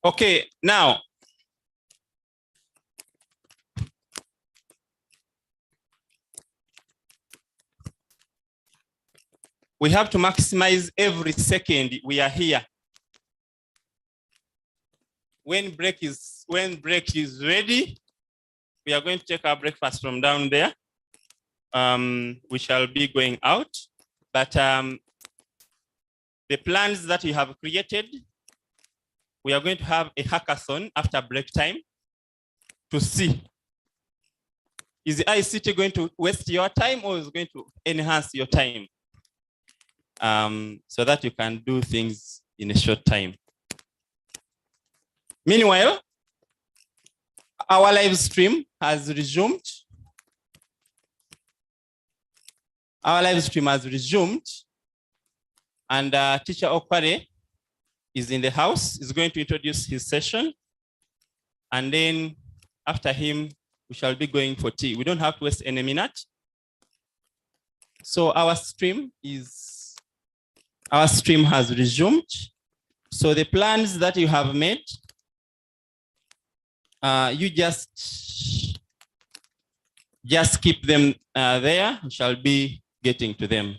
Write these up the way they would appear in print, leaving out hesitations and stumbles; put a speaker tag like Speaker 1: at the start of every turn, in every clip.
Speaker 1: Okay, now we have to maximize every second we are here. When break is ready, we are going to take our breakfast from down there. We shall be going out, but the plans that we have created, we are going to have a hackathon after break time to see, is the ICT going to waste your time or is it going to enhance your time? So that you can do things in a short time. Meanwhile, our live stream has resumed. Our live stream has resumed, and Teacher Okware is in the house. He's going to introduce his session, and then after him, we shall be going for tea. We don't have to waste any minute. So our stream has resumed. So the plans that you have made, you just keep them there. We shall be getting to them.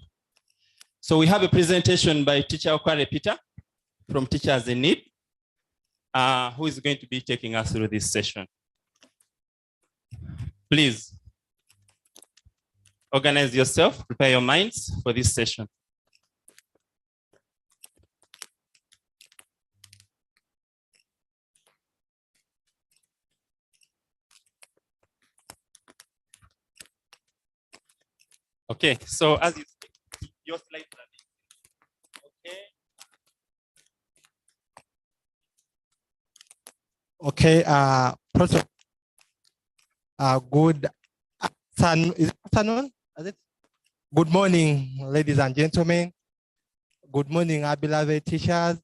Speaker 1: So we have a presentation by Teacher Okware Peter from Teachers in Need, who is going to be taking us through this session. Please organize yourself, prepare your minds for this session. Okay, so as you see, your slides are
Speaker 2: okay. Okay, good afternoon. Is it? Good morning, ladies and gentlemen. Good morning, our beloved teachers.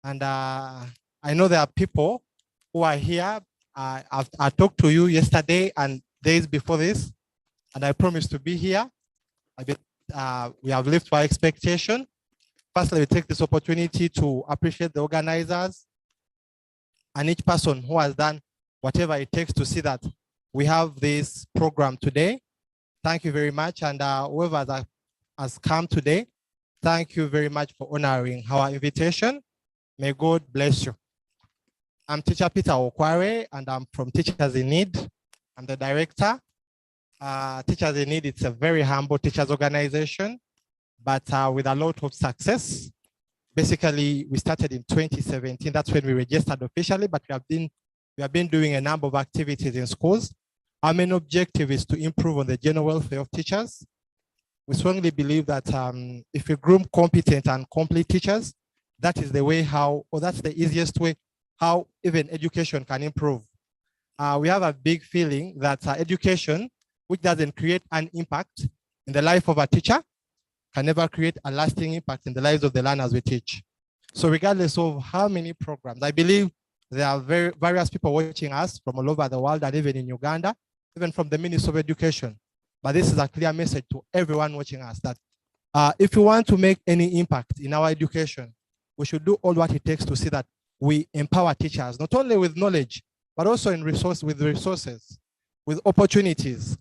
Speaker 2: And I know there are people who are here. I talked to you yesterday and days before this, and I promised to be here. We have lived to our expectation. Firstly, we take this opportunity to appreciate the organizers and each person who has done whatever it takes to see that we have this program today. Thank you very much. And whoever has come today, thank you very much for honoring our invitation. May God bless you. I'm Teacher Peter Okware, and I'm from Teachers in Need. I'm the director. Teachers in Need, it's a very humble teachers organization, but with a lot of success. Basically, we started in 2017. That's when we registered officially, but we have been doing a number of activities in schools. Our main objective is to improve on the general welfare of teachers. We strongly believe that if we groom competent and complete teachers, that is the way that's the easiest way how even education can improve. We have a big feeling that education, which doesn't create an impact in the life of a teacher, can never create a lasting impact in the lives of the learners we teach. So regardless of how many programs, I believe there are various people watching us from all over the world and even in Uganda, even from the Ministry of Education. But this is a clear message to everyone watching us that if you want to make any impact in our education, we should do all what it takes to see that we empower teachers, not only with knowledge, but also with resources, with opportunities.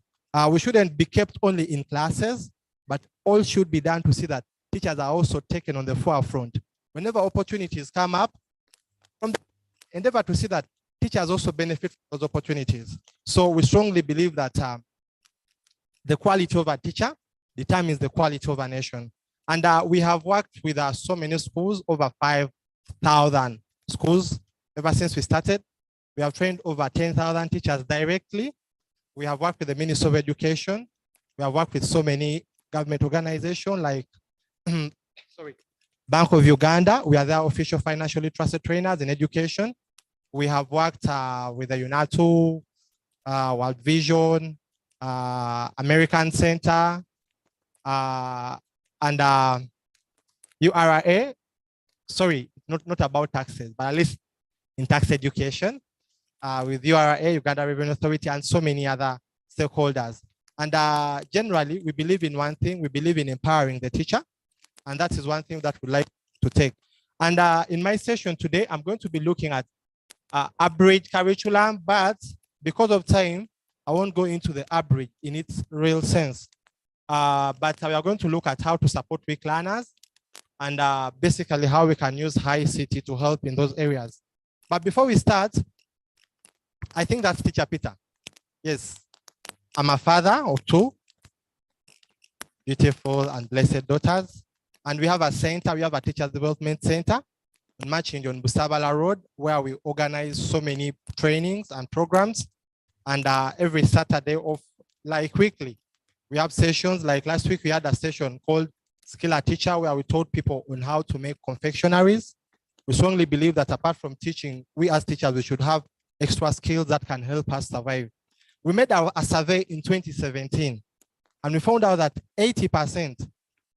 Speaker 2: We shouldn't be kept only in classes, but all should be done to see that teachers are also taken on the forefront. Whenever opportunities come up, from the endeavor to see that teachers also benefit from those opportunities. So we strongly believe that the quality of a teacher determines the quality of a nation. And we have worked with so many schools, over 5,000 schools ever since we started. We have trained over 10,000 teachers directly. We have worked with the Ministry of Education. We have worked with so many government organizations like Bank of Uganda. We are their official financial literacy trainers in education. We have worked with the UNATU, World Vision, American Center, and URA. Sorry, not about taxes, but at least in tax education, with URA, Uganda Revenue Authority, and so many other stakeholders. And generally, we believe in one thing. We believe in empowering the teacher. And that is one thing that we'd like to take. And in my session today, I'm going to be looking at ABRIDGED curriculum, but because of time, I won't go into the ABRIDGED in its real sense. But we are going to look at how to support weak learners and basically how we can use ICT to help in those areas. But before we start, I think that's Teacher Peter. Yes, I'm a father of two beautiful and blessed daughters. And we have a center, we have a teacher development center in Machinji on Busabala Road, where we organize so many trainings and programs. And every Saturday of like weekly, we have sessions. Like last week, we had a session called Skill a Teacher, where we taught people on how to make confectionaries. We strongly believe that apart from teaching, we as teachers, we should have extra skills that can help us survive. We made a survey in 2017, and we found out that 80%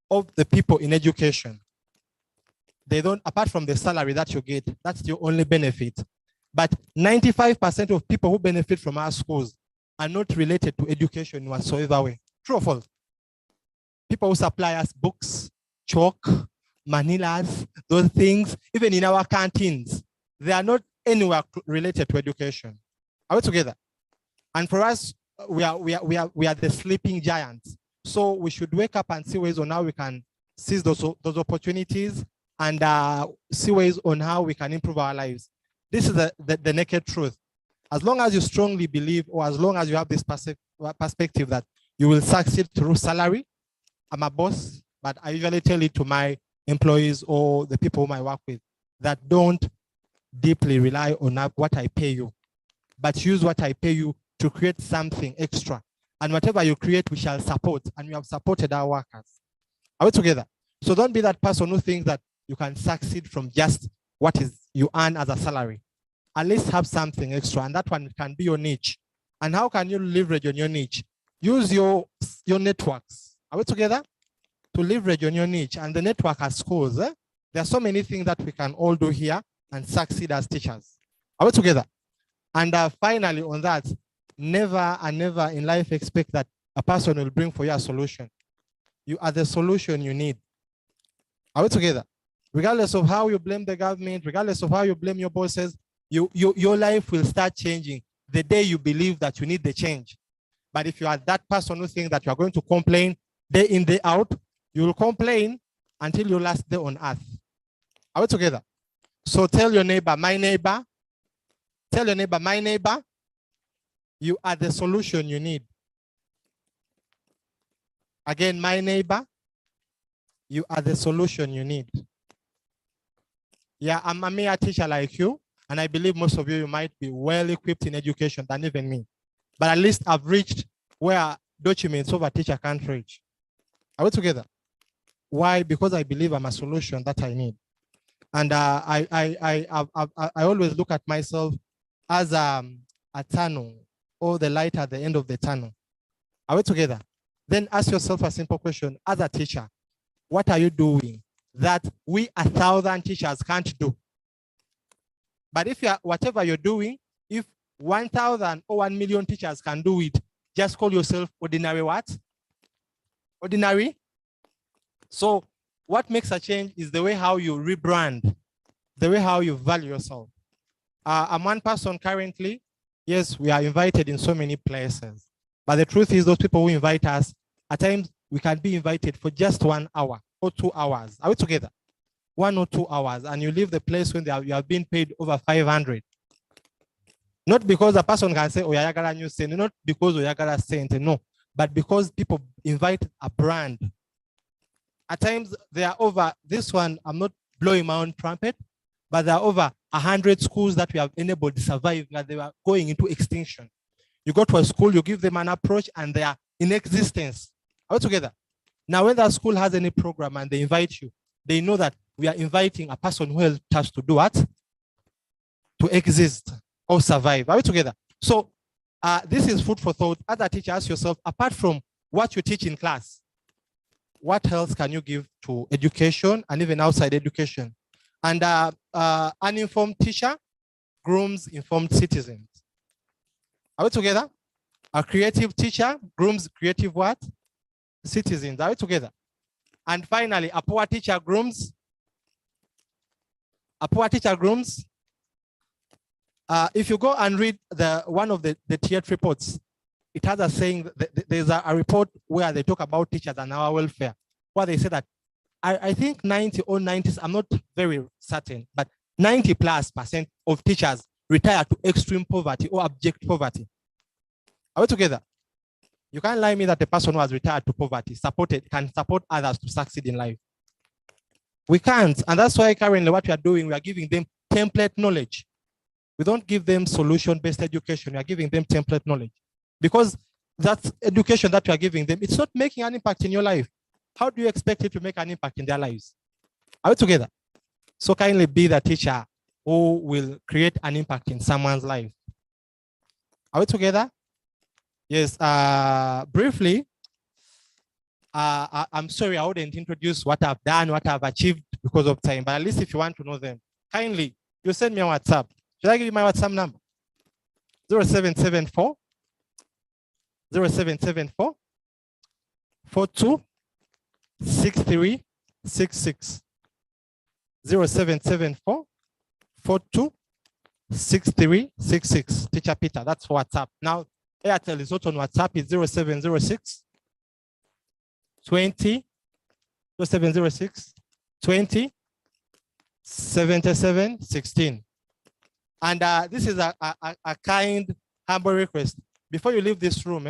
Speaker 2: of the people in education, they don't, apart from the salary that you get, that's your only benefit. But 95% of people who benefit from our schools are not related to education in whatsoever way. True or false? People who supply us books, chalk, manilas, those things, even in our canteens, they are not anywhere related to education. Are we together? And for us, we are the sleeping giants. So we should wake up and see ways on how we can seize those opportunities and see ways on how we can improve our lives. This is the naked truth. As long as you strongly believe, or as long as you have this perspective that you will succeed through salary, I'm a boss, but I usually tell it to my employees or the people whom I work with, that don't deeply rely on what I pay you, but use what I pay you to create something extra. And whatever you create, we shall support, and we have supported our workers. Are we together? So don't be that person who thinks that you can succeed from just what is you earn as a salary. At least have something extra, and that one can be your niche. And how can you leverage on your niche? Use your networks. Are we together? To leverage on your niche and the network at schools. There are so many things that we can all do here and succeed as teachers. Are we together? And finally on that, never and never in life expect that a person will bring for you a solution. You are the solution you need. Are we together? Regardless of how you blame the government, regardless of how you blame your bosses, your life will start changing the day you believe that you need the change. But if you are that person who thinks that you are going to complain day in, day out, you will complain until your last day on earth. Are we together? So tell your neighbor, my neighbor. Tell your neighbor, my neighbor, you are the solution you need. Again, my neighbor, you are the solution you need. Yeah, I'm a mere teacher like you, and I believe most of you might be well equipped in education than even me. But at least I've reached where documents of a teacher can't reach. Are we together? Why? Because I believe I'm a solution that I need. And I always look at myself as a tunnel, or the light at the end of the tunnel. Are we together? Then ask yourself a simple question. As a teacher, what are you doing that we 1,000 teachers can't do? But if whatever you're doing, if 1,000 or 1 million teachers can do it, just call yourself ordinary what? Ordinary. So what makes a change is the way how you rebrand, the way how you value yourself. I'm one person currently. Yes, we are invited in so many places. But the truth is those people who invite us, at times we can be invited for just 1 hour or 2 hours. Are we together? 1 or 2 hours, and you leave the place when you have been paid over 500. Not because a person can say, oh, Oyagara new cent, not because Oyagara cent, no, but because people invite a brand. At times there are over, this one, I'm not blowing my own trumpet, but there are over 100 schools that we have enabled to survive, that they were going into extinction. You go to a school, you give them an approach, and they are in existence. Are we together? Now, when that school has any program and they invite you, they know that we are inviting a person who helped us to do what? To exist or survive. Are we together? So this is food for thought. As a teacher, ask yourself, apart from what you teach in class, what else can you give to education and even outside education? And an informed teacher grooms informed citizens. Are we together? A creative teacher grooms creative what? Citizens. Are we together? And finally, a poor teacher grooms If you go and read one of the TIET reports, it has a saying, there's a report where they talk about teachers and our welfare, where they say that, I think 90 or 90s, I'm not very certain, but 90+% of teachers retire to extreme poverty or abject poverty. Are we together? You can't lie me that the person who has retired to poverty can support others to succeed in life. We can't, and that's why currently what we are doing, we are giving them template knowledge. We don't give them solution-based education, we are giving them template knowledge. Because that education that we are giving them, it's not making an impact in your life. How do you expect it to make an impact in their lives? Are we together? So kindly be the teacher who will create an impact in someone's life. Are we together? Yes, briefly, I'm sorry I wouldn't introduce what I've done, what I've achieved because of time, but at least if you want to know them, kindly, you send me a WhatsApp. Should I give you my WhatsApp number? 0774 42 6366. 0774 42 6366. Teacher Peter, that's WhatsApp. Now, Airtel is not on WhatsApp, it's 0706 20 0706 20 77 16. And this is a kind, humble request. Before you leave this room,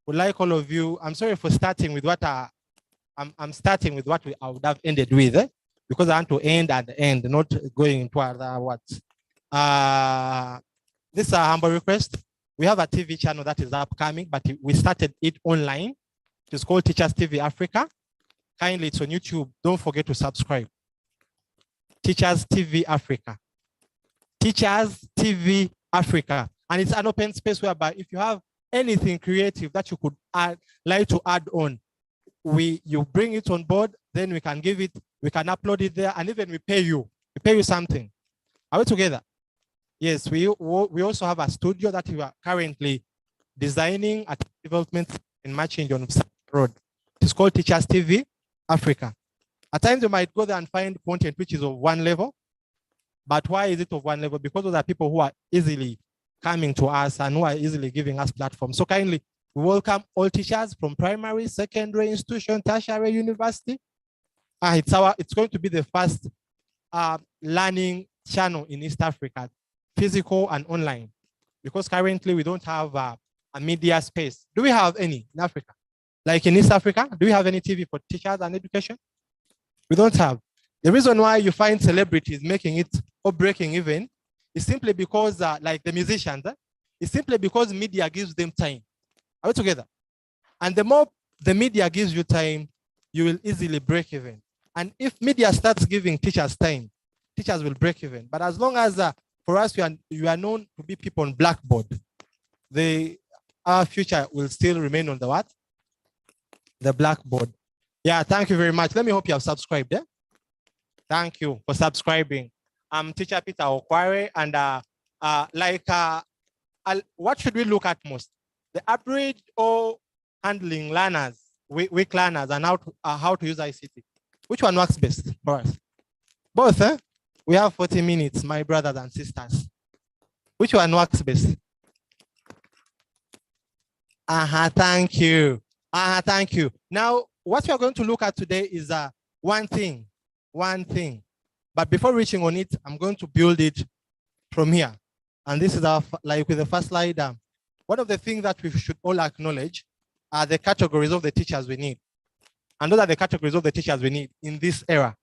Speaker 2: would like all of you, I'm sorry for starting with what I'm starting with what I would have ended with, because I want to end at the end, not going into other words. This is a humble request. We have a TV channel that is upcoming, but we started it online. It's called Teachers TV Africa. Kindly, it's on YouTube. Don't forget to subscribe. Teachers TV Africa. Teachers TV Africa. And it's an open space whereby if you have anything creative that you could like to add on, you bring it on board, then we can give it, we can upload it there, and even we pay you something. Are we together? Yes, we also have a studio that we are currently designing at development in Matching on Road. It's called Teachers TV Africa. At times you might go there and find content which is of one level. But why is it of one level? Because those are people who are easily coming to us and who are easily giving us platforms. So kindly, we welcome all teachers from primary, secondary institution, tertiary, university. It's going to be the first learning channel in East Africa, physical and online, because currently we don't have a media space. Do we have any in Africa? Like in East Africa, do we have any TV for teachers and education? We don't have. The reason why you find celebrities making it or breaking even is simply because, like the musicians, it's simply because media gives them time. Are we together? And the more the media gives you time, you will easily break even. And if media starts giving teachers time, teachers will break even. But as long as for us, you are known to be people on blackboard, our future will still remain on the what? The blackboard. Yeah, thank you very much. Let me hope you have subscribed. Thank you for subscribing. I'm Teacher Peter Okware, and what should we look at most? The abridged or handling learners, weak learners, and how to use ICT. Which one works best for us? Both, eh? We have 40 minutes, my brothers and sisters. Which one works best? Thank you. Thank you. Now, what we are going to look at today is one thing. But before reaching on it, I'm going to build it from here. And this is like with the first slide. One of the things that we should all acknowledge are the categories of the teachers we need. And those are the categories of the teachers we need in this era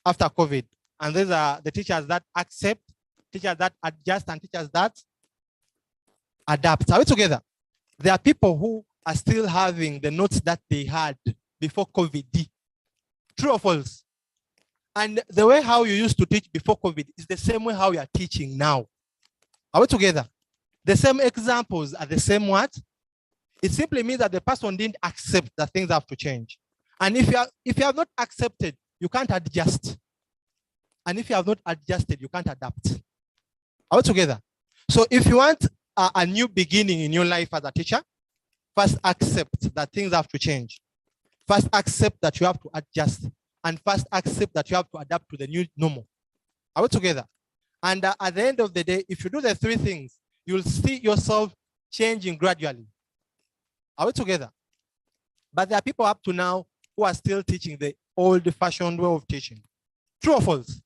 Speaker 2: after COVID. And these are the teachers that accept, teachers that adjust, and teachers that adapt. Are we together? There are people who are still having the notes that they had before COVID. True or false? And the way how you used to teach before COVID is the same way how you are teaching now. Are we together? The same examples are the same what? It simply means that the person didn't accept that things have to change. And if you have not accepted, you can't adjust. And if you have not adjusted, you can't adapt. Are we together? So if you want a new beginning in your life as a teacher, first accept that things have to change. First accept that you have to adjust. And first accept that you have to adapt to the new normal. Are we together? And at the end of the day, if you do the three things, you'll see yourself changing gradually. Are we together? But there are people up to now who are still teaching the old-fashioned way of teaching. True or false?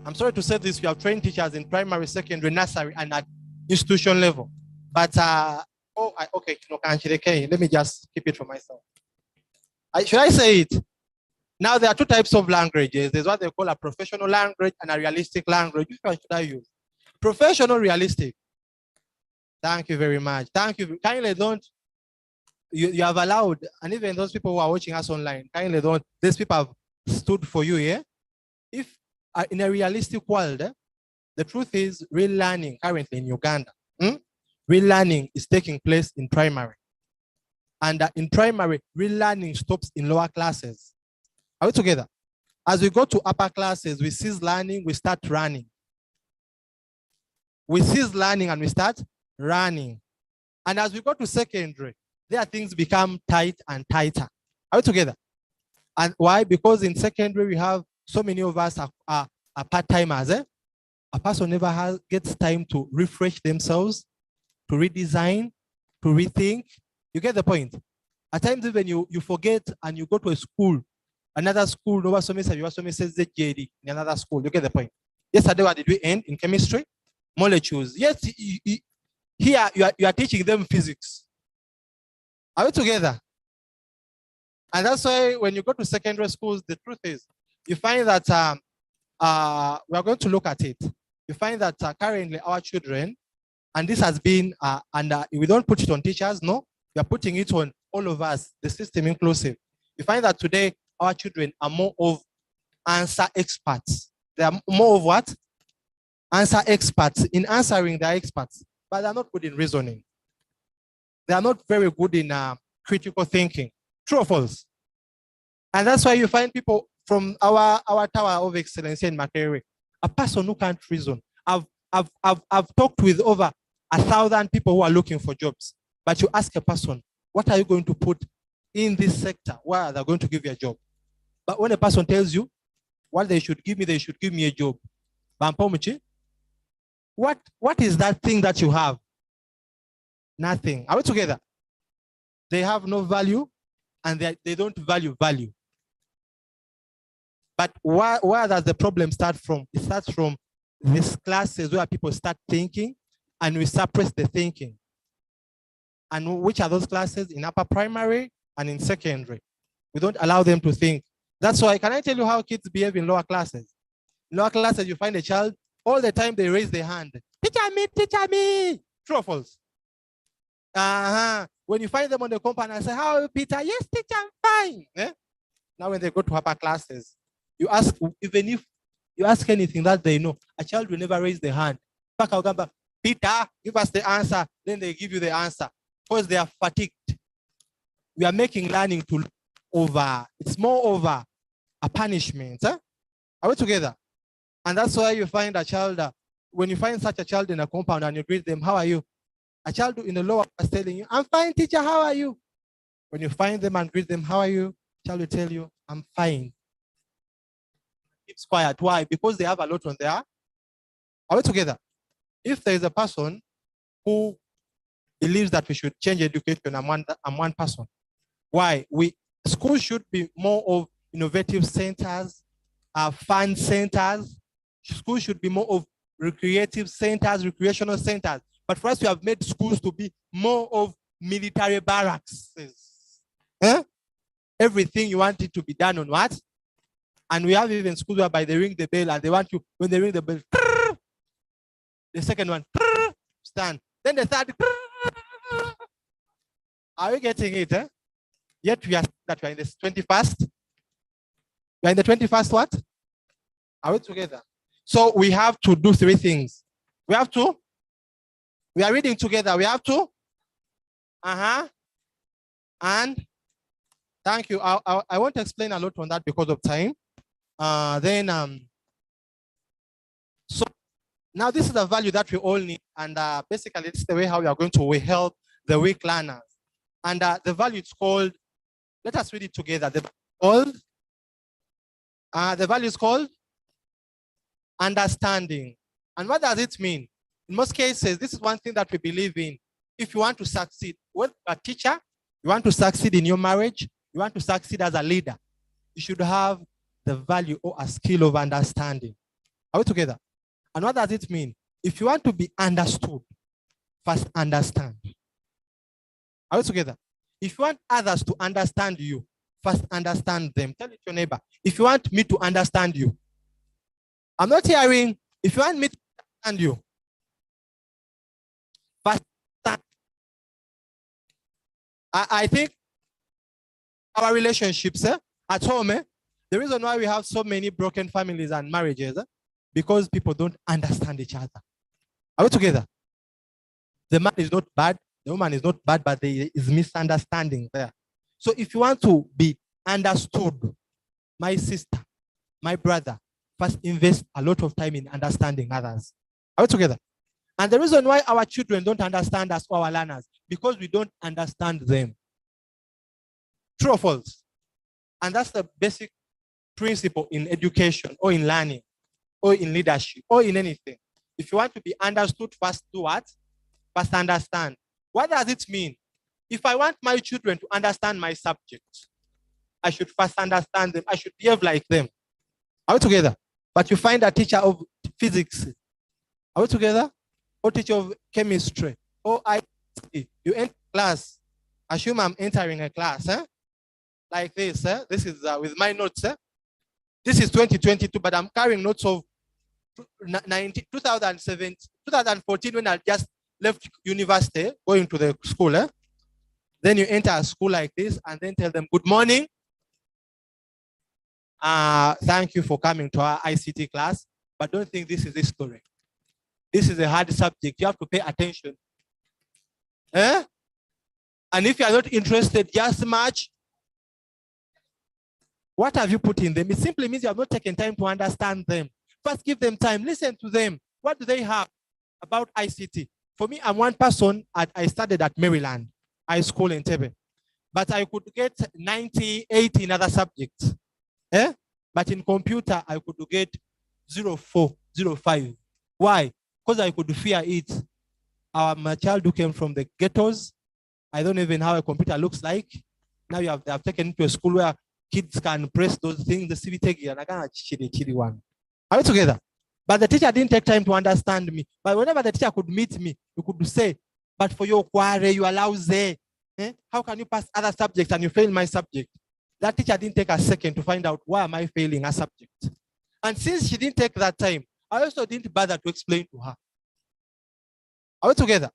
Speaker 2: I'm sorry to say this, we have trained teachers in primary, secondary, nursery, and at institution level. But, okay, let me just keep it for myself. Should I say it? Now, there are two types of languages. There's what they call a professional language and a realistic language. Which one should I use? Professional, realistic. Thank you very much. Thank you. Kindly don't, you have allowed, and even those people who are watching us online, kindly don't, these people have stood for you here. If in a realistic world, the truth is real learning currently in Uganda, real learning is taking place in primary. And in primary, real learning stops in lower classes. Are we together? As we go to upper classes, we cease learning, we start running. We cease learning and we start running. And as we go to secondary, there things become tight and tighter. Are we together? And why? Because in secondary, we have so many of us are part-timers. A person never gets time to refresh themselves, to redesign, to rethink. You get the point? At times, even you forget and you go to a school, another school, you says in another school. You get the point? Yesterday, what did we end in chemistry? Molecules. Yes, here you are teaching them physics. Are we together? And that's why when you go to secondary schools, the truth is, you find that we are going to look at it. You find that currently our children, and this has been, we don't put it on teachers, no, we are putting it on all of us, the system inclusive. You find that today our children are more of answer experts. They are more of what? Answer experts. In answering, they are experts, but they're not good in reasoning. They are not very good in critical thinking. True or false? And that's why you find people from our tower of excellence in Makerere, a person who can't reason. I've talked with over 1,000 people who are looking for jobs, but you ask a person, what are you going to put in this sector where they're going to give you a job? But when a person tells you what they should give me a job. What is that thing that you have? Nothing. Are we together? They have no value and they don't value. But where does the problem start from? It starts from these classes where people start thinking and we suppress the thinking. And which are those classes? In upper primary and in secondary. We don't allow them to think. That's why, can I tell you how kids behave in lower classes? In lower classes, you find a child, all the time they raise their hand. Teacher me. True or false? When you find them on the compound and say, how are you, Peter? Yes, teacher, I'm fine. Now when they go to upper classes, you ask, even if you ask anything that they know, a child will never raise their hand. Peter, give us the answer. Then they give you the answer because they are fatigued. We are making learning to over. It's more over a punishment. Are we together? And that's why you find a child, when you find such a child in a compound and you greet them, how are you? A child in the lower class telling you, I'm fine, teacher, how are you? When you find them and greet them, how are you? Child will tell you, I'm fine. Keeps quiet. Why? Because they have a lot on there. Are we together? If there is a person who believes that we should change education, I'm one person. Why? Schools should be more of innovative centers, fun centers. Schools should be more of recreative centers, recreational centers. But for us, we have made schools to be more of military barracks. Everything you want it to be done on what? And we have even schools whereby they ring the bell and they want you, when they ring the bell, the second one, stand. Then the third, are we getting it? Yet we are that we are in the 21st. We are in the 21st what? Are we together? So we have to do three things. We are reading together. We have to. And thank you. I won't explain a lot on that because of time. So now this is the value that we all need. And basically, it's the way how we are going to help the weak learners. And the value is called, let us read it together. The value is called understanding. And what does it mean? In most cases, this is one thing that we believe in. If you want to succeed, when you're a teacher, you want to succeed in your marriage, you want to succeed as a leader, you should have the value or a skill of understanding. Are we together? And what does it mean? If you want to be understood, first understand. Are we together? If you want others to understand you, first understand them. Tell it to your neighbor. If you want me to understand you, I'm not hearing, if you want me to understand you, first understand. I think our relationships at home, the reason why we have so many broken families and marriages, because people don't understand each other. Are we together? The man is not bad, the woman is not bad, but there is misunderstanding there. So if you want to be understood, my sister, my brother, first invest a lot of time in understanding others. Are we together? And the reason why our children don't understand us or our learners, because we don't understand them. True or false? And that's the basic principle in education or in learning or in leadership or in anything. If you want to be understood, first do what? First understand. What does it mean? If I want my children to understand my subject, I should first understand them. I should behave like them. Are we together? But you find a teacher of physics. Are we together? Or teacher of chemistry. Or ICT. You enter class. Assume I'm entering a class. Like this. This is with my notes. This is 2022, but I'm carrying notes of 2014 when I just left university, going to the school. Then you enter a school like this and then tell them, good morning. Thank you for coming to our ICT class, but don't think this is history. This is a hard subject. You have to pay attention. And if you are not interested just much, what have you put in them? It simply means you have not taken time to understand them. First, give them time. Listen to them. What do they have about ICT? For me, I'm one person. I studied at Maryland High School in Tebe. But I could get 98 in other subjects. But in computer, I could get 04, 05. Why? Because I could fear it. I'm a child who came from the ghettos. I don't even know how a computer looks like. Now they have taken to a school where kids can press those things, the CVT gear, and I can't chili one. Are we together? But the teacher didn't take time to understand me. But whenever the teacher could meet me, you could say, but for your Okware, you are lousy. How can you pass other subjects and you fail my subject? That teacher didn't take a second to find out why am I failing a subject. And since she didn't take that time, I also didn't bother to explain to her. Are we together?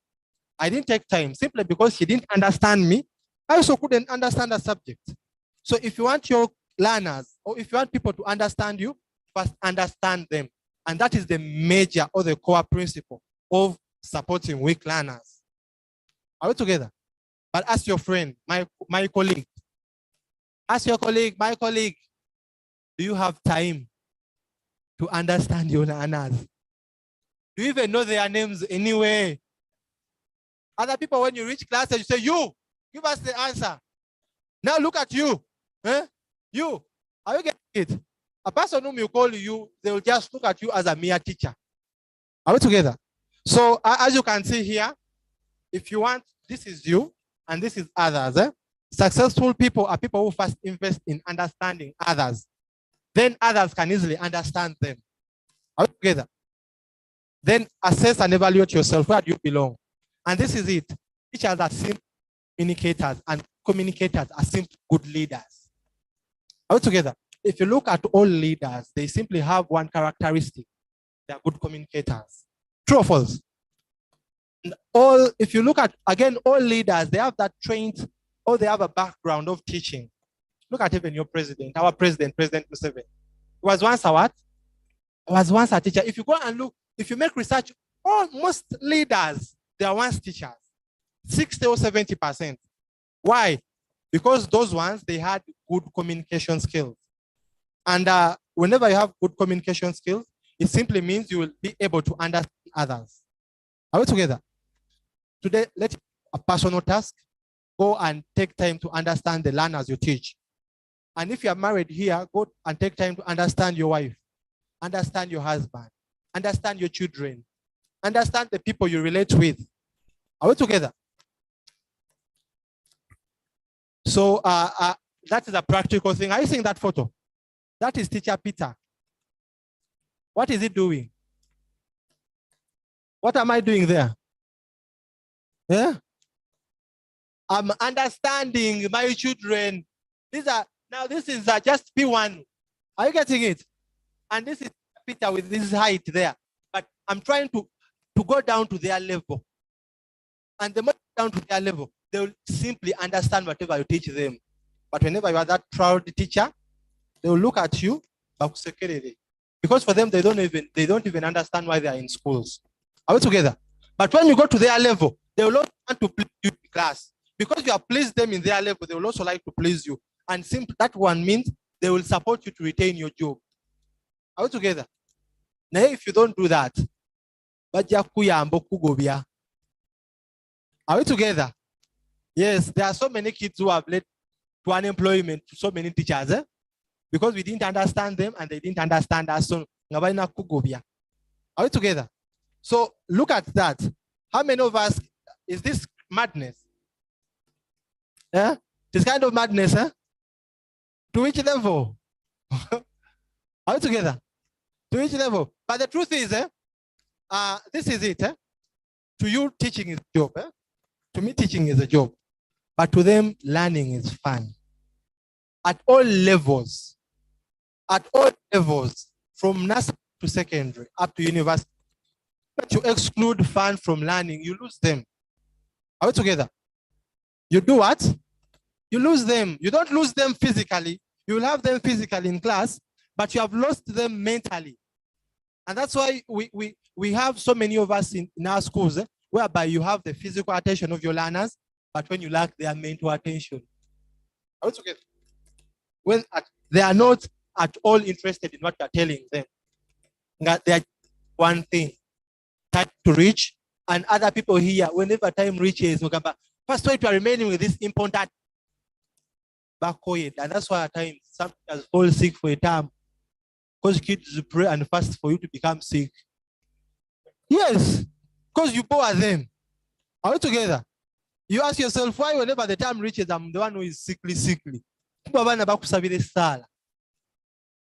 Speaker 2: I didn't take time simply because she didn't understand me. I also couldn't understand the subject. So if you want your learners or if you want people to understand you, first understand them. And that is the major or the core principle of supporting weak learners. Are we together? But ask your friend, my colleague. Ask your colleague, my colleague, do you have time to understand your learners? Do you even know their names anyway? Other people, when you reach classes, you say, you, give us the answer. Now look at you. You, are you getting it? A person whom you call you, they will just look at you as a mere teacher. Are we together? So as you can see here, if you want, this is you and this is others. Successful people are people who first invest in understanding others. Then others can easily understand them. Are we together? Then assess and evaluate yourself. Where do you belong? And this is it. Teachers are simple communicators and communicators are simple good leaders. Are we together? If you look at all leaders, they simply have one characteristic. They are good communicators. True or false? And if you look at, again, all leaders, they have that trained or they have a background of teaching. Look at even your president, our president, President Museveni. He was once a what? He was once a teacher. If you go and look, if you make research, most leaders, they are once teachers. 60 or 70%. Why? Because those ones, they had good communication skills. And whenever you have good communication skills, it simply means you will be able to understand others. Are we together? Today, let's a personal task. Go and take time to understand the learners you teach. And if you are married here, go and take time to understand your wife. understand your husband, understand your children, understand the people you relate with. Are we together? So that is a practical thing. Are you seeing that photo? That is teacher Peter. What is he doing? What am I doing there? Yeah? I'm understanding my children. This is just P1. Are you getting it? And this is Peter with this height there. But I'm trying to go down to their level. And the more down to their level, they will simply understand whatever you teach them. But whenever you are that proud teacher, they will look at you, because for them they don't even understand why they are in schools. Are we together? But when you go to their level, they will also want to please you in class. Because you have pleased them in their level, they will also like to please you. And simply that one means they will support you to retain your job. Are we together? Now, if you don't do that, are we together? Yes, there are so many kids who have led to unemployment to so many teachers, because we didn't understand them and they didn't understand us. So, are we together? So look at that. How many of us, is this madness? Yeah? This kind of madness, eh? To which level? Are we together? To which level? But the truth is, this is it. To you, teaching is a job. To me, teaching is a job. But to them, learning is fun. At all levels. At all levels. From nursery to secondary, up to university. But you exclude fun from learning, you lose them. Are we together? You do what? You lose them. You don't lose them physically. You will have them physically in class, but you have lost them mentally. And that's why we have so many of us in our schools, whereby you have the physical attention of your learners, but when you lack their mental attention. Are we together? When they are not at all interested in what you are telling them. They are one thing, time to reach, and other people here, whenever time reaches, first why you are remaining with this important backcoid. And that's why at times some teachers fall sick for a term, because kids pray and fast for you to become sick. Yes, because you bore them. Are we together? You ask yourself, why whenever the time reaches, I'm the one who is sickly.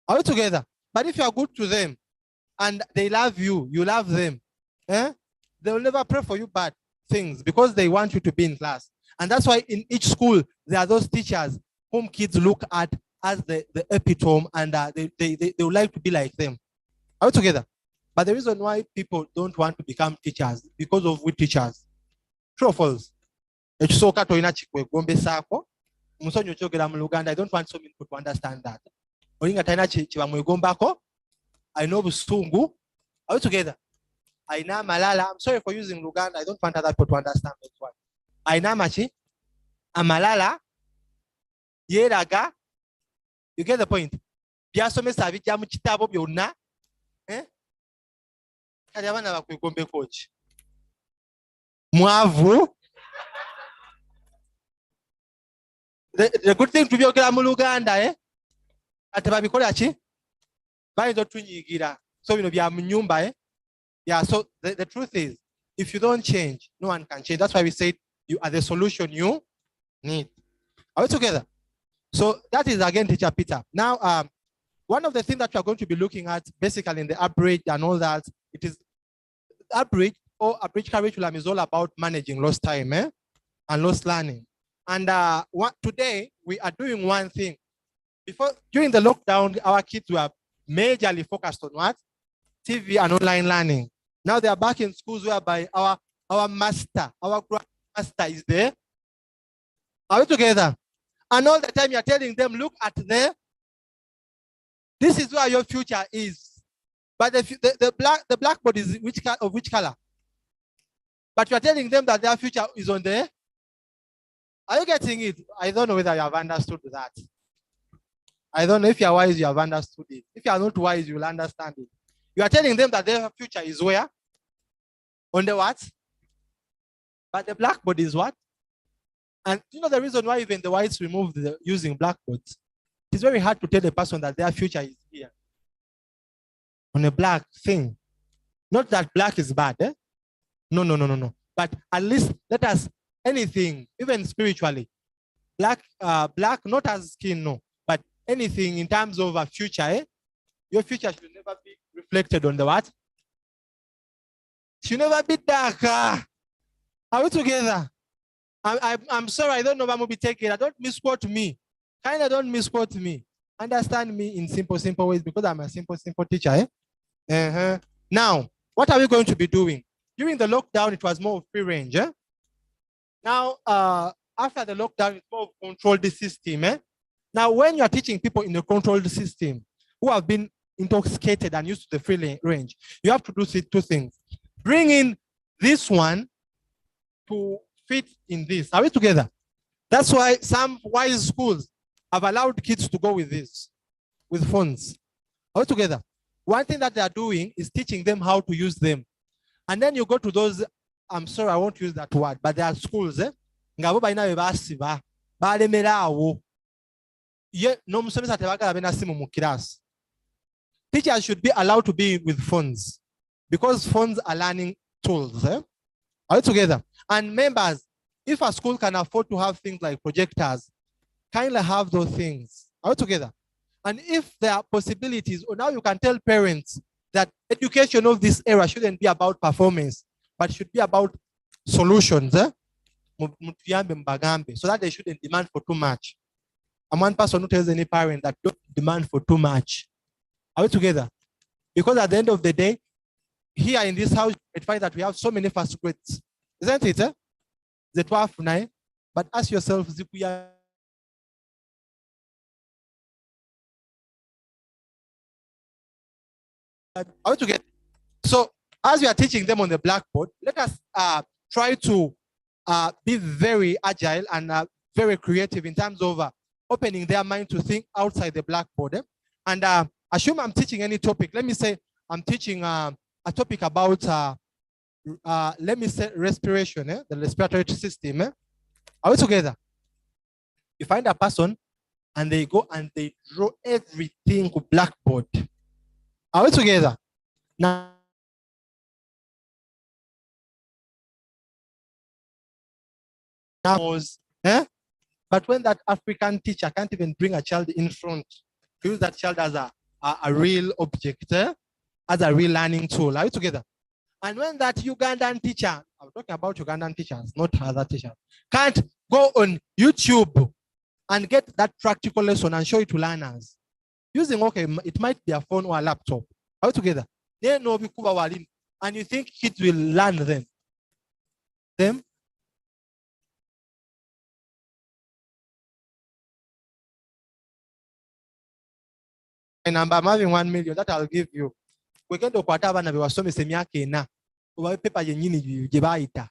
Speaker 2: Are we together? But if you are good to them and they love you, you love them, they will never pray for you bad things, because they want you to be in class. And that's why in each school, there are those teachers whom kids look at as the epitome, and they would like to be like them. Are we together? But the reason why people don't want to become teachers, because of which teachers? True or false? I don't want so many people to understand that. I know Busungu. Are we together? I know Malala. I'm sorry for using Luganda. I don't want other people to understand that one. I know Machi. Amalala. Yeraga. You get the point? Biasome sabi jamu chitabo byonna. Kali abana bakwegombe coach. Mwavu. The good thing to be okay mu Luganda, ate babikola ki? Bayinza otunyigira. So bino bya mu nyumba, Yeah, so the truth is, if you don't change, no one can change. That's why we said you are the solution you need. Are we together? So that is again teacher Peter. Now, one of the things that we are going to be looking at basically in the ABRIDGED and all that, it is ABRIDGED or ABRIDGED curriculum is all about managing lost time and lost learning. And today we are doing one thing. During the lockdown, our kids were majorly focused on what? TV and online learning. Now they are back in schools whereby our master, our grandmaster is there. Are we together? And all the time you're telling them, look at there. This is where your future is. But the blackboard is of which color? But you're telling them that their future is on there. Are you getting it? I don't know whether you have understood that. I don't know if you're wise, you have understood it. If you are not wise, you will understand it. You are telling them that their future is where? On the what? But the blackboard is what? And you know the reason why even the whites removed using blackboards? It's very hard to tell a person that their future is here. on a black thing. Not that black is bad. Eh? No, no, no, no, no. But at least let us anything, even spiritually. Black, black, not as skin, no, but anything in terms of a future. Eh? Your future should never be reflected on the what? Should never be dark. Are we together? I'm sorry, I don't know if I'm gonna be taking it. Don't misquote me. Kind of don't misquote me. Understand me in simple ways because I'm a simple teacher. Eh? Now, what are we going to be doing? During the lockdown, it was more free range. Eh? Now, after the lockdown, it's more controlled system. Eh? Now, when you are teaching people in a controlled system who have been intoxicated and used to the free range, you have to do two things. Bring in this one to fit in this. Are we together? That's why some wise schools have allowed kids to go with this, with phones. Are we together? One thing that they are doing is teaching them how to use them. And then you go to those, I'm sorry, I won't use that word, but there are schools, eh? Ngabo baina bebasiba, balemerawo. Ye no musomesa tebagala bena simu mu class. Teachers should be allowed to be with phones because phones are learning tools. Eh? Are we together? And members, if a school can afford to have things like projectors, kindly have those things. Are we together? And if there are possibilities, or now you can tell parents that education of this era shouldn't be about performance, but should be about solutions. Eh? So that they shouldn't demand for too much. I'm one person who tells any parent that don't demand for too much. Are we together? Because at the end of the day, here in this house, you find that we have so many first grades. Isn't it? Eh? The 12 9. But ask yourself, are we together? So as we are teaching them on the blackboard, let us try to be very agile and very creative in terms of opening their mind to think outside the blackboard. Eh? And assume I'm teaching any topic. Let me say I'm teaching a topic about, let me say respiration, the respiratory system. Eh? Are we together? You find a person and they go and they draw everything to blackboard. Are we together? Now, eh? But when that African teacher can't even bring a child in front, use that child as a real object, eh? As a real learning tool. Are you together? And when that Ugandan teacher, I'm talking about Ugandan teachers, not other teachers, can't go on YouTube and get that practical lesson and show it to learners, using, okay, it might be a phone or a laptop. Are we together? They know, and you think kids will learn them? Number, I'm having 1 million that I'll give you. We're going to kwata be wasomesa emyaka ena oba paper yennyini gye baayita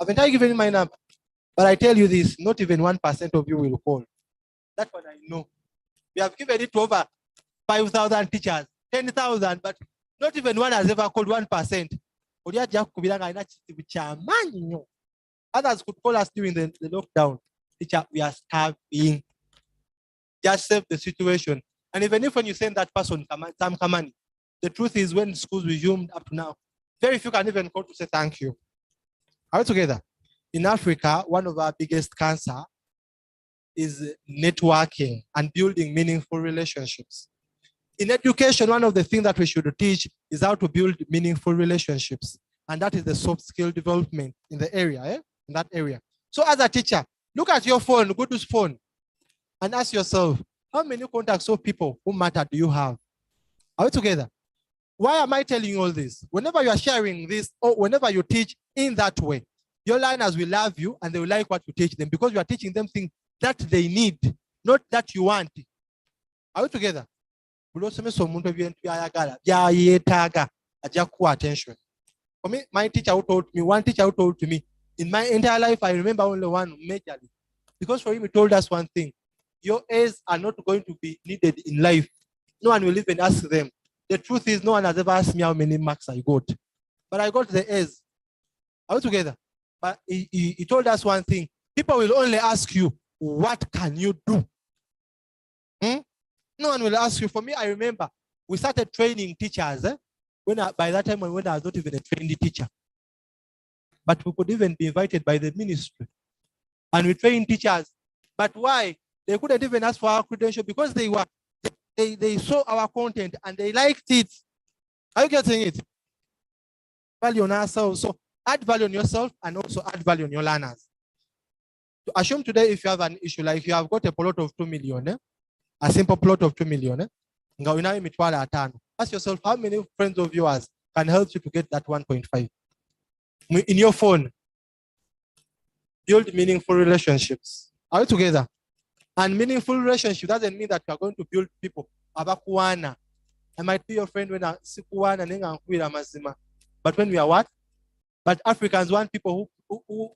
Speaker 2: Haven't I given you my number? But I tell you this, not even 1% of you will call. That's what I know. We have given it to over 5,000 teachers, 10,000, but not even one has ever called 1%. Others could call us during the lockdown. Teacher, we are starving. Just save the situation. And even if when you send that person some money, the truth is when schools resumed up to now, very few can even call to say thank you. Are we together? In Africa, one of our biggest cancer is networking and building meaningful relationships. In education, one of the things that we should teach is how to build meaningful relationships. And that is the soft skill development in the area, in that area. So as a teacher, look at your phone, go to phone, and ask yourself, how many contacts of people who matter do you have? Are we together? Why am I telling you all this? Whenever you are sharing this, or whenever you teach in that way, your learners will love you and they will like what you teach them because you are teaching them things that they need, not that you want. Are we together? Attention. For me, my teacher who told me, one teacher who told to me, in my entire life, I remember only one majorly. Because for him, he told us one thing. Your A's are not going to be needed in life. No one will even ask them. The truth is, no one has ever asked me how many marks I got. But I got the A's. Are we together? But he told us one thing. People will only ask you, what can you do? No one will ask you. For me, I remember we started training teachers. By that time, when I was not even a trained teacher. But we could even be invited by the ministry. And we trained teachers. But why? They couldn't even ask for our credential because they saw our content and they liked it. Are you getting it? Value on ourselves. So add value on yourself and also add value on your learners. To assume today if you have an issue, like you have got a plot of 2 million, a simple plot of 2 million, ask yourself how many friends of yours can help you to get that 1.5. In your phone, build meaningful relationships. Are we together? And meaningful relationship doesn't mean that you are going to build people. I might be your friend when I but when we are what? But Africans want people who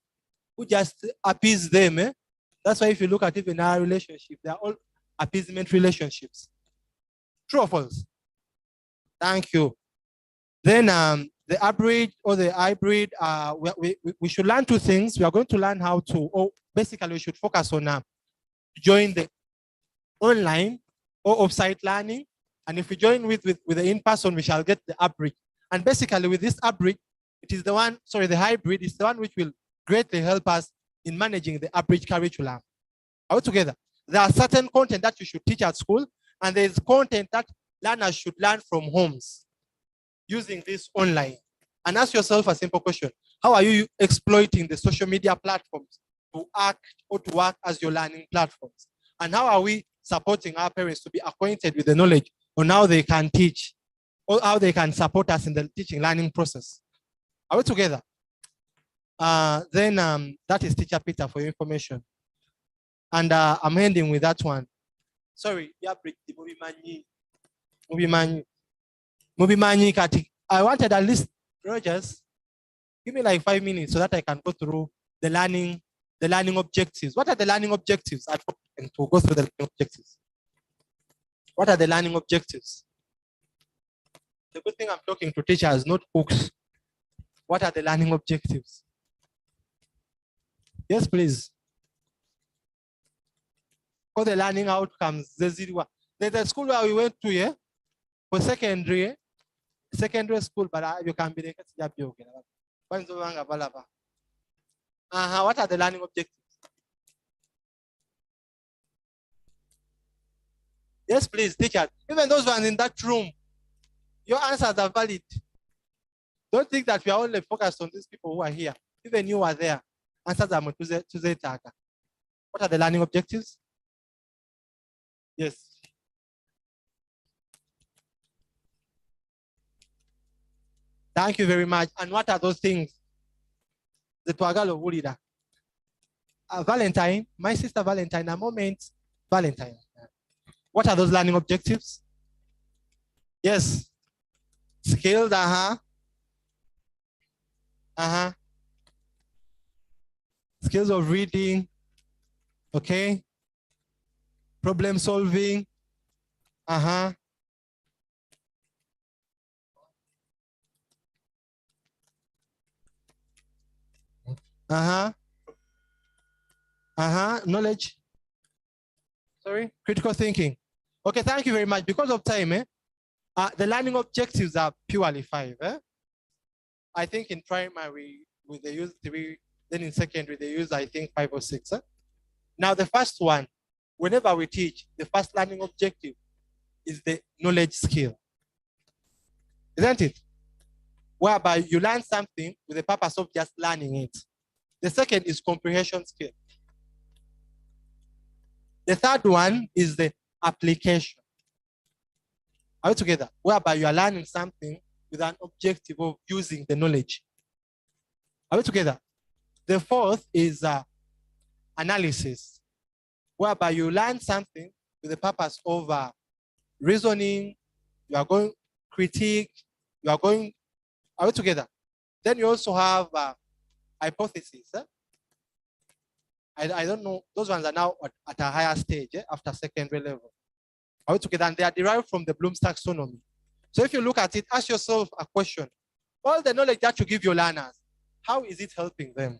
Speaker 2: just appease them. That's why if you look at even our relationship, they are all appeasement relationships. True or false? Thank you. Then the ABRIDGED or the hybrid, we should learn two things. We are going to learn how to, basically we should focus on join the online or offsite learning. And if we join with the in-person, we shall get the ABRIDGED. And basically with this ABRIDGED, it is the one, sorry, the hybrid is the one which will greatly help us in managing the ABRIDGED curriculum. Are we together? There are certain content that you should teach at school, and there is content that learners should learn from homes using this online. And ask yourself a simple question. How are you exploiting the social media platforms to act or to work as your learning platforms? And how are we supporting our parents to be acquainted with the knowledge on how they can teach or how they can support us in the teaching learning process? Are we together? Then that is Teacher Peter for your information. And I'm ending with that one. Sorry, I wanted at least, Rogers, give me like 5 minutes so that I can go through the learning objectives. What are the learning objectives? And to go through the learning objectives. What are the learning objectives? The good thing I'm talking to teachers, not books. What are the learning objectives? Yes, please. For the learning outcomes, there's the school where we went to, yeah, for secondary school, but you can be the what are the learning objectives? Yes, please, teachers. Even those ones in that room, your answers are valid. Don't think that we are only focused on these people who are here. Even you are there. Answers are to the target. What are the learning objectives? Yes. Thank you very much. And what are those things? The Twagalo Wulida. Valentine, my sister Valentine, a moment, Valentine. What are those learning objectives? Yes. Skills, skills of reading, okay, problem solving, uh-huh. Uh-huh. Uh-huh. Knowledge. Sorry, critical thinking. Okay, thank you very much. Because of time, the learning objectives are purely 5. I think in primary, they use 3, then in secondary, they use, I think, 5 or 6. Now, the first one, whenever we teach, the first learning objective is the knowledge skill. Isn't it? Whereby you learn something with the purpose of just learning it. The second is comprehension skill. The third one is the application. Are we together? Whereby you are learning something with an objective of using the knowledge. Are we together? The fourth is analysis, whereby you learn something with the purpose of reasoning, you are going critique, you are going, are we together? Then you also have hypothesis. I don't know, those ones are now at a higher stage after secondary level. Are we together? And they are derived from the Bloom's taxonomy. So if you look at it, ask yourself a question. All the knowledge that you give your learners, how is it helping them?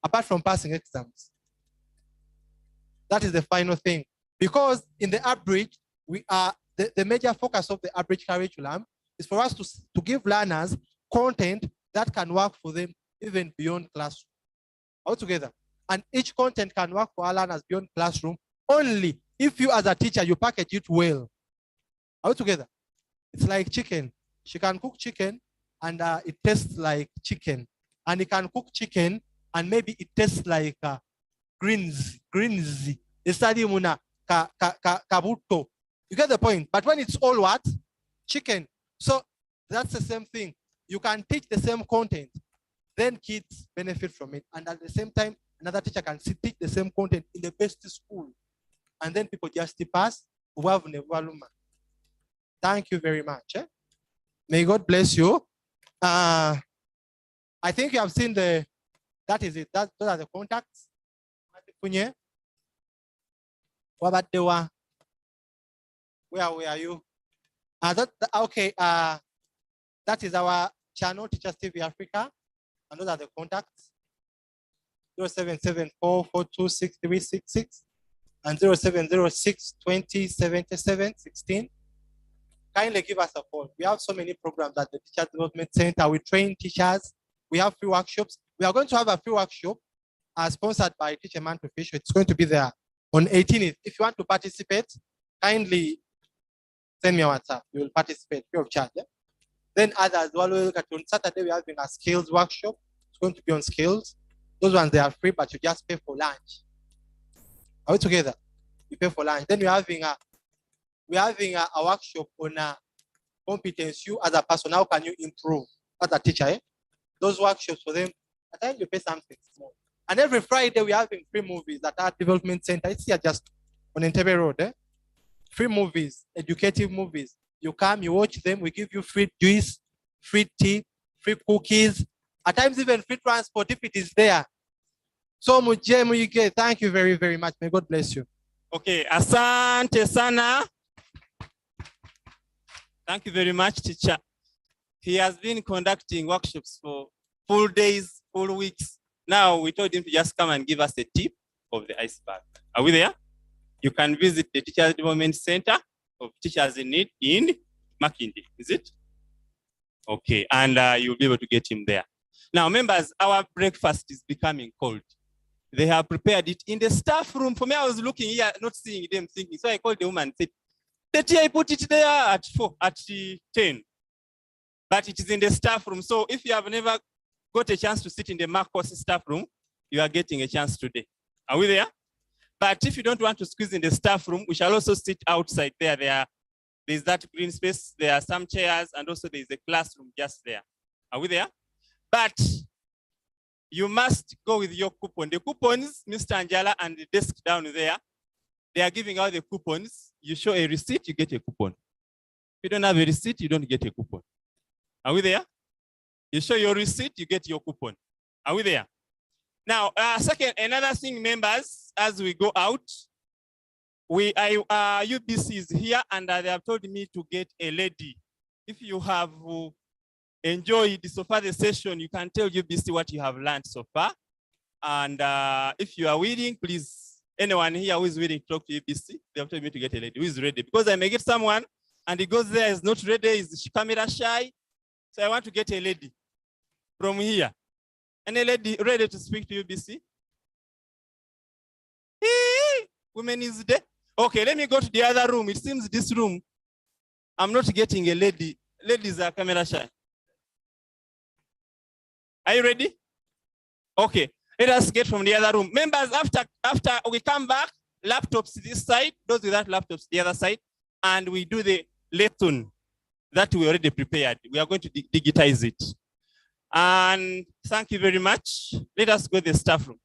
Speaker 2: Apart from passing exams. That is the final thing. Because in the ABRIDGED, we are the major focus of the ABRIDGED curriculum is for us to give learners content that can work for them even beyond classroom. All together. And each content can work for our learners beyond classroom only if you as a teacher, you package it well. All together. It's like chicken. She can cook chicken and it tastes like chicken. And he can cook chicken and maybe it tastes like greens. Kabuto. You get the point. But when it's all what? Chicken. So that's the same thing. You can teach the same content. Then kids benefit from it. And at the same time, another teacher can teach the same content in the best school. And then people just pass. Thank you very much. May God bless you. I think you have seen that is it. Those are the contacts. What about the one? Where are you? Okay. That is our channel, Teachers TV Africa. And those are the contacts. 0774426366 and 0706207716. Kindly give us a call. We have so many programs at the Teachers Development Center. We train teachers. We have free workshops. We are going to have a free workshop sponsored by Teacher Man to Fish. It's going to be there on 18th. If you want to participate, kindly send me a WhatsApp. You will participate free of charge. Then others, on Saturday, we are having a skills workshop. It's going to be on skills. Those ones, they are free, but you just pay for lunch. Are we together? You pay for lunch. Then we're having a workshop on competence. You as a person, how can you improve as a teacher? Those workshops for them, at times you pay something small. And every Friday we're having free movies at our development center. It's here just on Entebbe Road. Free movies, educative movies. You come, you watch them. We give you free juice, free tea, free cookies. At times even free transport if it is there. So thank you very, very much. May God bless you.
Speaker 1: Okay, asante sana. Thank you very much, teacher. He has been conducting workshops for full days, full weeks. Now we told him to just come and give us a tip of the iceberg. Are we there? You can visit the Teachers Development Center of Teachers in Need in Makindi. Is it? Okay, and you'll be able to get him there. Now, members, our breakfast is becoming cold. They have prepared it in the staff room. For me, I was looking here, not seeing them thinking. So I called the woman and said, Teti, I put it there at 10. But it is in the staff room. So if you have never got a chance to sit in the MACOS staff room, you are getting a chance today. Are we there? But if you don't want to squeeze in the staff room, we shall also sit outside there. There's that green space. There are some chairs, and also there's a classroom just there. Are we there? But you must go with your coupon. The coupons, Mr. Anjala and the desk down there, they are giving out the coupons. You show a receipt, you get a coupon. If you don't have a receipt, you don't get a coupon. Are we there? You show your receipt, you get your coupon. Are we there? Now, another thing, members, as we go out, UBC is here and they have told me to get a lady. If you have enjoyed so far the session, you can tell UBC what you have learned so far. And if you are willing, please, anyone here who is willing to talk to UBC, they have told me to get a lady who is ready. Because I may get someone and he goes there, is not ready, is camera shy. So I want to get a lady from here. Any lady ready to speak to UBC? Women is there. Okay, let me go to the other room. It seems this room, I'm not getting a lady. Ladies are camera shy. Are you ready? Okay, let us get from the other room. Members, after we come back, laptops this side, those without laptops the other side, and we do the lesson that we already prepared. We are going to digitize it. And thank you very much. Let us go to the staff room.